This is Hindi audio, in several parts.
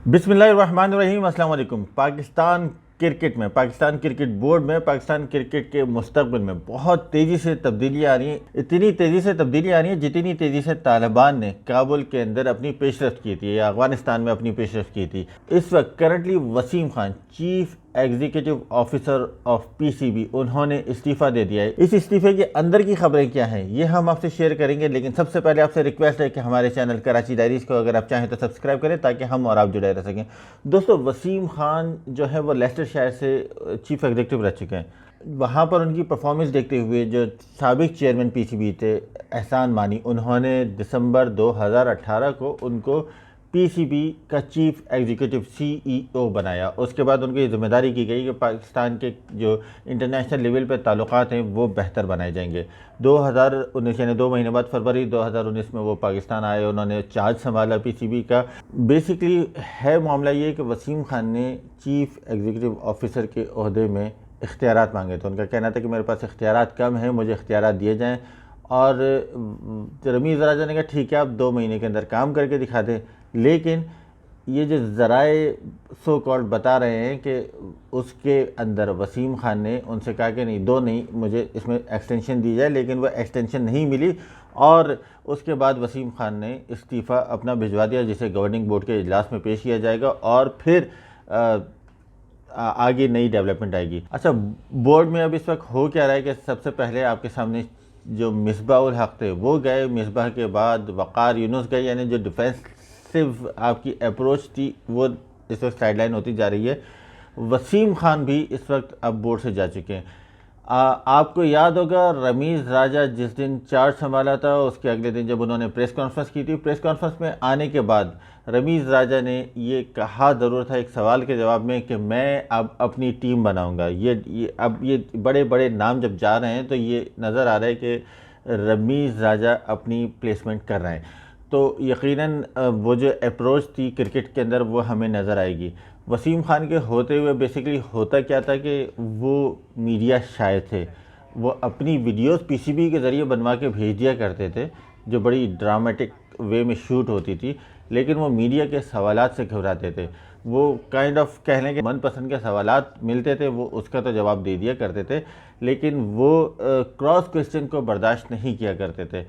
बिस्मिल्लाहिर्रहमानिर्रहीम। अस्सलाम वालेकुम। पाकिस्तान क्रिकेट में, पाकिस्तान क्रिकेट बोर्ड में, पाकिस्तान क्रिकेट के मुस्तकबिल में बहुत तेज़ी से तब्दीलियाँ आ रही हैं। इतनी तेज़ी से तब्दीलियाँ आ रही हैं जितनी तेज़ी से तालिबान ने काबुल के अंदर अपनी पेशरफ्त की थी या अफगानिस्तान में अपनी पेशरफ्त की थी। इस वक्त currently Wasim Khan, chief executive officer of PCB, उन्होंने इस्तीफ़ा दे दिया है। इस इस्तीफ़े के अंदर की खबरें क्या हैं ये हम आपसे शेयर करेंगे, लेकिन सबसे पहले आपसे रिक्वेस्ट है कि हमारे चैनल कराची डायरीज़ को अगर आप चाहें तो सब्सक्राइब करें ताकि हम और आप जुड़े रह सकें। दोस्तों, वसीम खान जो है वो लेस्टर शायर से चीफ एग्जीक्यूटिव रह चुके हैं। वहाँ पर उनकी परफॉर्मेंस देखते हुए जो साबिक चेयरमैन पीसीबी थे एहसान मानी, उन्होंने दिसंबर 2018 को उनको पीसीबी का चीफ एग्जीक्यूटिव सीईओ बनाया। उसके बाद उनको ये जिम्मेदारी की गई कि पाकिस्तान के जो इंटरनेशनल लेवल पे ताल्लुकात हैं वो बेहतर बनाए जाएंगे। 2019 यानी 2 महीने बाद फरवरी 2019 में वो पाकिस्तान आए। उन्होंने चार्ज संभाला पीसीबी का। बेसिकली है मामला ये कि वसीम खान ने चीफ एग्जीक्यूटिव ऑफिसर के ओहदे में इख्तियारात मांगे थे। उनका कहना था कि मेरे पास इख्तियारात कम हैं, मुझे इख्तियारात दिए जाएँ। और रमीज़ राजा ने कहा ठीक है, आप 2 महीने के अंदर काम करके दिखा दें। लेकिन ये जो ज़राए सो कॉल्ड बता रहे हैं कि उसके अंदर वसीम खान ने उनसे कहा कि नहीं, 2 नहीं, मुझे इसमें एक्सटेंशन दी जाए, लेकिन वह एक्सटेंशन नहीं मिली। और उसके बाद वसीम खान ने इस्तीफ़ा अपना भिजवा दिया, जिसे गवर्निंग बोर्ड के इजलास में पेश किया जाएगा और फिर आगे नई डेवलपमेंट आएगी। अच्छा, बोर्ड में अब इस वक्त हो क्या रहा है कि सबसे पहले आपके सामने जो मिसबाह उल हक थे वो गए, मिसबाह के बाद वक़ार यूनुस गए, यानी जो डिफेंसिव आपकी अप्रोच थी वो इस वक्त साइडलाइन होती जा रही है। वसीम खान भी इस वक्त अब बोर्ड से जा चुके हैं। आपको याद होगा रमीज़ राजा जिस दिन चार्ज संभाला था उसके अगले दिन जब उन्होंने प्रेस कॉन्फ्रेंस की थी, प्रेस कॉन्फ्रेंस में आने के बाद रमीज़ राजा ने ये कहा ज़रूर था एक सवाल के जवाब में कि मैं अब अपनी टीम बनाऊंगा। ये बड़े बड़े नाम जब जा रहे हैं तो ये नज़र आ रहा है कि रमीज़ राजा अपनी प्लेसमेंट कर रहे हैं, तो यकीनन वो जो अप्रोच थी क्रिकेट के अंदर वो हमें नज़र आएगी। वसीम खान के होते हुए बेसिकली होता क्या था कि वो मीडिया शायर थे। वो अपनी वीडियोस पीसीबी के ज़रिए बनवा के भेज दिया करते थे जो बड़ी ड्रामेटिक वे में शूट होती थी, लेकिन वो मीडिया के सवालात से घबराते थे। वो काइंड ऑफ कह लें कि मनपसंद के सवालात मिलते थे, वो उसका तो जवाब दे दिया करते थे, लेकिन वो क्रॉस क्वेश्चन को बर्दाश्त नहीं किया करते थे।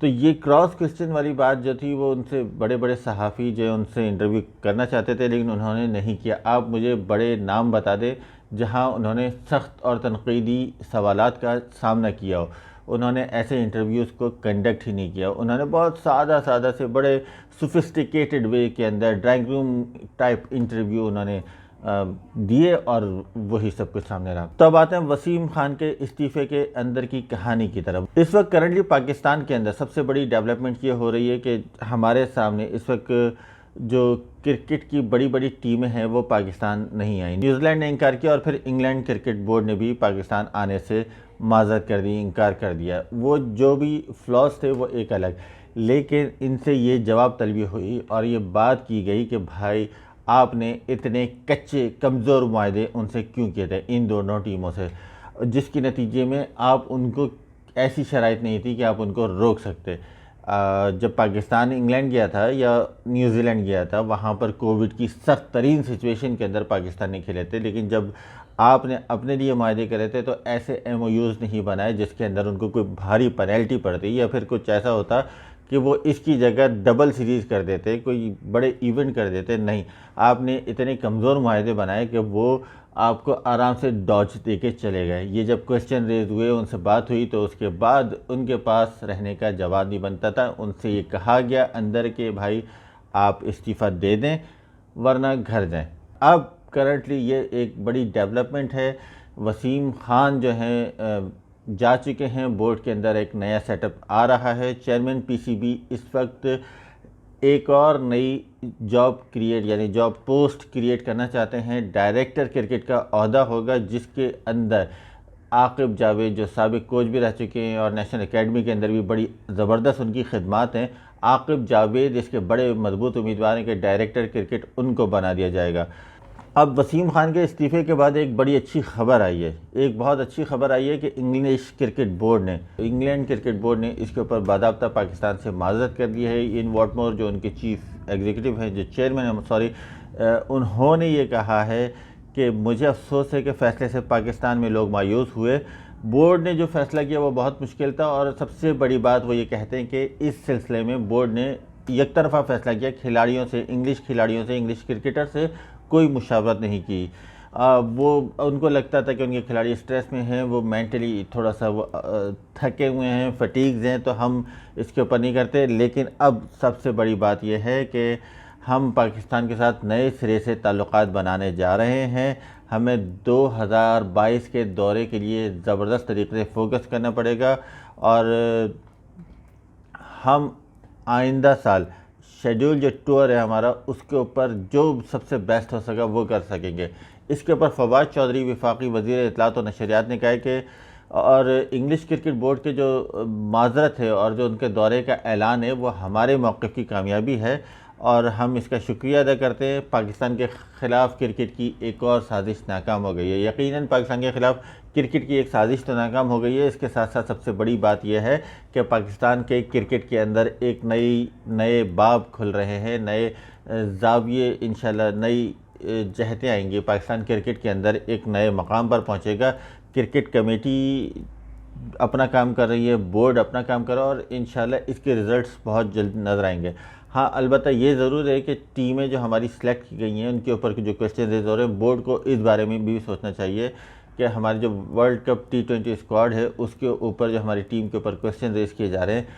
तो ये क्रॉस क्वेश्चन वाली बात जो थी वो उनसे बड़े बड़े सहाफ़ी जो उनसे इंटरव्यू करना चाहते थे, लेकिन उन्होंने नहीं किया। आप मुझे बड़े नाम बता दें जहां उन्होंने सख्त और तनकीदी सवालात का सामना किया हो। उन्होंने ऐसे इंटरव्यूज़ को कंडक्ट ही नहीं किया। उन्होंने बहुत सादा सादा से बड़े सोफिस्टिकेटेड वे के अंदर ड्राइंग रूम टाइप इंटरव्यू उन्होंने दिए और वही सब कुछ सामने रहा। तो अब आते हैं वसीम खान के इस्तीफ़े के अंदर की कहानी की तरफ। इस वक्त करंटली पाकिस्तान के अंदर सबसे बड़ी डेवलपमेंट ये हो रही है कि हमारे सामने इस वक्त जो क्रिकेट की बड़ी बड़ी टीमें हैं वो पाकिस्तान नहीं आई। न्यूजीलैंड ने इनकार किया और फिर इंग्लैंड क्रिकेट बोर्ड ने भी पाकिस्तान आने से माजरत कर दी, इनकार कर दिया। वो जो भी फ्लॉज थे वो एक अलग, लेकिन इनसे ये जवाब तलबी हुई और ये बात की गई कि भाई आपने इतने कच्चे कमज़ोर मुआहदे उनसे क्यों किए थे, इन दोनों टीमों से, जिसके नतीजे में आप उनको ऐसी शराइत नहीं थी कि आप उनको रोक सकते। जब पाकिस्तान इंग्लैंड गया था या न्यूजीलैंड गया था, वहाँ पर कोविड की सख्त तरीन सिचुएशन के अंदर पाकिस्तान ने खेले थे, लेकिन जब आपने अपने लिए मुआहदे करे थे तो ऐसे एमओयूज़ नहीं बनाए जिसके अंदर उनको कोई भारी पेनल्टी पड़ती या फिर कुछ ऐसा होता कि वो इसकी जगह डबल सीरीज़ कर देते, कोई बड़े इवेंट कर देते। नहीं, आपने इतने कमज़ोर मुआहदे बनाए कि वो आपको आराम से डॉज दे के चले गए। ये जब क्वेश्चन रेज हुए, उनसे बात हुई, तो उसके बाद उनके पास रहने का जवाब नहीं बनता था। उनसे ये कहा गया अंदर के भाई आप इस्तीफ़ा दे दें वरना घर जाएं। अब करंटली ये एक बड़ी डेवलपमेंट है। वसीम खान जो हैं जा चुके हैं बोर्ड के अंदर, एक नया सेटअप आ रहा है। चेयरमैन पीसीबी इस वक्त एक और नई जॉब क्रिएट यानी जॉब पोस्ट क्रिएट करना चाहते हैं। डायरेक्टर क्रिकेट का ओहदा होगा जिसके अंदर आकिब जावेद जो साबिक कोच भी रह चुके हैं और नेशनल एकेडमी के अंदर भी बड़ी ज़बरदस्त उनकी खिदमात हैं, आकिब जावेद इसके बड़े मजबूत उम्मीदवार हैं कि डायरेक्टर क्रिकेट उनको बना दिया जाएगा। अब वसीम खान के इस्तीफ़े के बाद एक बड़ी अच्छी खबर आई है, एक बहुत अच्छी खबर आई है कि इंग्लैंड क्रिकेट बोर्ड ने इसके ऊपर बाकायदा पाकिस्तान से माज़रत कर दी है। इन वॉटमोर जो उनके चीफ एग्जीक्यूटिव हैं, जो चेयरमैन हैं, सॉरी, उन्होंने ये कहा है कि मुझे अफसोस है कि फ़ैसले से पाकिस्तान में लोग मायूस हुए। बोर्ड ने जो फ़ैसला किया वो बहुत मुश्किल था, और सबसे बड़ी बात वो ये कहते हैं कि इस सिलसिले में बोर्ड ने एक तरफ़ा फ़ैसला किया, इंग्लिश खिलाड़ियों से, इंग्लिश क्रिकेटर से कोई मुशावरत नहीं की। वो उनको लगता था कि उनके खिलाड़ी स्ट्रेस में हैं, वो मेंटली थोड़ा सा वो थके हुए हैं, फटीग्स हैं, तो हम इसके ऊपर नहीं करते। लेकिन अब सबसे बड़ी बात यह है कि हम पाकिस्तान के साथ नए सिरे से ताल्लुकात बनाने जा रहे हैं। हमें 2022 के दौरे के लिए ज़बरदस्त तरीके से फोकस करना पड़ेगा, और हम आइंदा साल शेड्यूल जो टूर है हमारा, उसके ऊपर जो सबसे बेस्ट हो सका वो कर सकेंगे। इसके ऊपर फवाद चौधरी वफाकी वज़ीर इत्तलात और नशरियात ने कहा है कि, और इंग्लिश क्रिकेट बोर्ड के जो माज़रत है और जो उनके दौरे का ऐलान है वो हमारे मौक़िफ़ की कामयाबी है, और हम इसका शुक्रिया अदा करते हैं। पाकिस्तान के ख़िलाफ़ क्रिकेट की एक और साजिश नाकाम हो गई है। यकीनन पाकिस्तान के ख़िलाफ़ क्रिकेट की एक साजिश तो नाकाम हो गई है, इसके साथ साथ सबसे बड़ी बात यह है कि पाकिस्तान के क्रिकेट के अंदर एक नए बाब खुल रहे हैं, नए ज़ाविये, इंशाल्लाह नई जहतें आएंगी। पाकिस्तान क्रिकेट के अंदर एक नए मकाम पर पहुँचेगा। क्रिकेट कमेटी अपना काम कर रही है, बोर्ड अपना काम कर रहा है, और इंशाल्लाह इसके रिज़ल्ट्स बहुत जल्द नज़र आएंगे। हाँ, अलबत्ता ये ज़रूर है कि टीमें जो हमारी सिलेक्ट की गई हैं उनके ऊपर जो क्वेश्चन रेज हो रहे हैं, बोर्ड को इस बारे में भी सोचना चाहिए कि हमारी जो वर्ल्ड कप T20 स्क्वाड है उसके ऊपर जो हमारी टीम के ऊपर क्वेश्चन रेज किए जा रहे हैं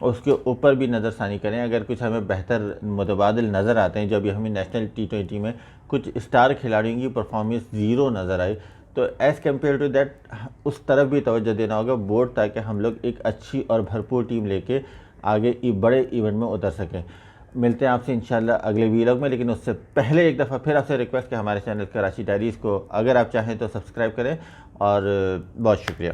उसके ऊपर भी नज़रसानी करें। अगर कुछ हमें बेहतर मुतबादिल नज़र आते हैं, जब हमें नेशनल T20 में कुछ स्टार खिलाड़ियों की परफॉर्मेंस ज़ीरो नज़र आए, तो एज़ कम्पेयर टू दैट उस तरफ भी तवज्जो देना होगा बोर्ड, ताकि हम लोग एक अच्छी और भरपूर टीम लेके आगे बड़े इवेंट में उतर सकें। मिलते हैं आपसे इंशाल्लाह अगले वीलॉग में, लेकिन उससे पहले एक दफ़ा फिर आपसे रिक्वेस्ट कि हमारे चैनल कराची डायरीज़ को अगर आप चाहें तो सब्सक्राइब करें, और बहुत शुक्रिया।